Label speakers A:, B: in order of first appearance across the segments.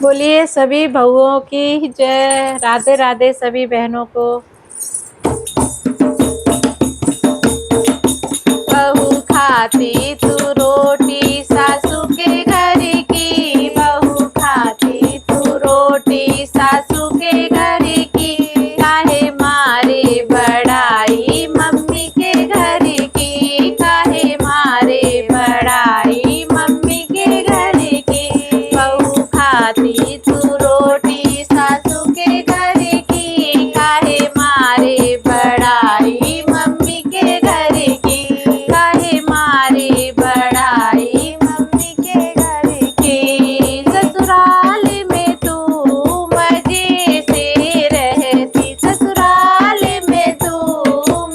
A: बोलिए सभी बहुओं की जय। राधे राधे सभी बहनों को। बहू खाती तू रोटी सासू के घर की, बहू खाती तू रोटी सासू के घर की, काहे मारे बड़ाई मम्मी के घर की, काहे मारे बड़ाई मम्मी के घर की। बहू खाती तू रोटी सासू के घर की, काहे मारे बड़ाई मम्मी के घर की, काहे मारे बड़ाई मम्मी के घर की। ससुराल में तू मजे से रहती, ससुराल में तू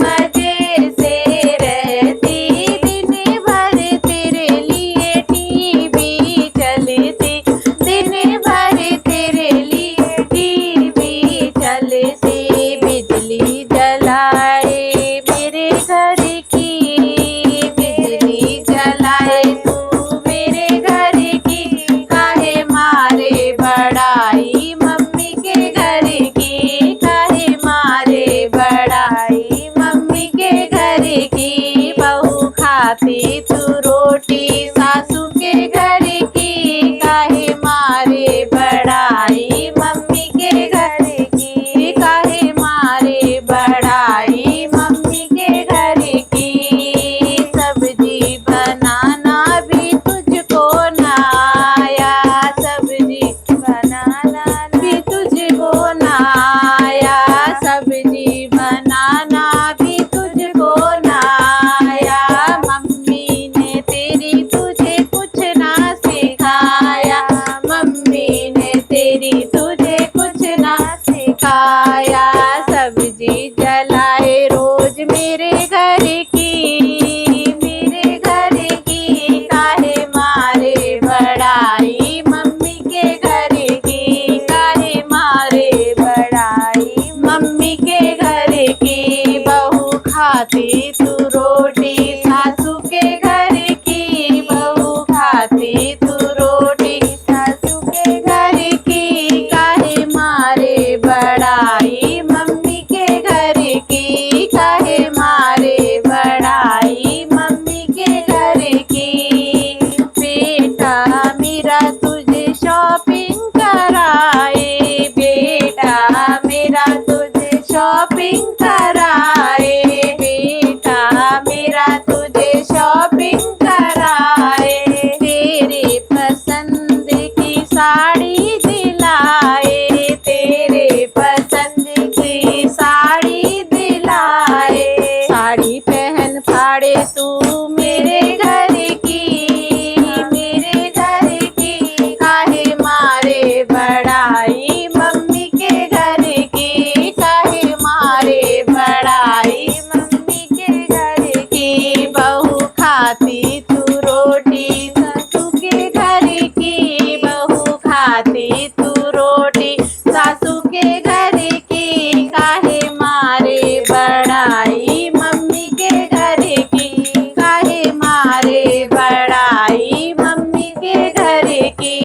A: मजे से रहती, दिन भर तेरे लिए टीवी चलती, दिन भर तेरे लिए टीवी चलती। बिजली जलाए मेरे घर की, बिजली जलाए तू मेरे घर की, काहे मारे बड़ाई मम्मी के घर की, काहे मारे बड़ाई मम्मी के घर की। बहू खाती तू रोटी सासू के घर की, काहे मारे बड़ाई मम्मी के घर की, काहे मारे बड़ाई मम्मी के घर की। सब्जी बनाना भी तुझको ना आया, सब्जी बनाना भी तुझको ना आया, सब्जी बनाना भी तुझको ना आया। मम्मी ने तेरी तुझे कुछ ना सिखाया, मम्मी ने तेरी तुझे कुछ ना सिखाया। सब्जी जलाए रोज मेरे घर की, मेरे घर की, काहे मारे बड़ाई मम्मी के घर की, काहे मारे बड़ाई मम्मी के घर की। बहू खाती तू रोटी सासू के घर की, बहू खाती तू रोटी सासू के घर की, काहे मारे बड़ाई मम्मी के घर की, काहे मारे बड़ाई मम्मी के घर की। बेटा मेरा तुझे शॉपिंग कराए, बेटा मेरा तुझे शॉपिंग कराए, बेटा मेरा तुझे शॉपिंग कराए। तेरे पसंद की साड़ी दिलाए, तेरे पसंद की साड़ी दिलाए। साड़ी पहन फाड़े तू मेरे घर की, मेरे घर की, काहे मारे बड़ाई मम्मी के घर की, काहे मारे बड़ाई मम्मी के घर की। बहू खाती तू रोटी सासू के घर की, बहू खाती तू रोटी सासू के घर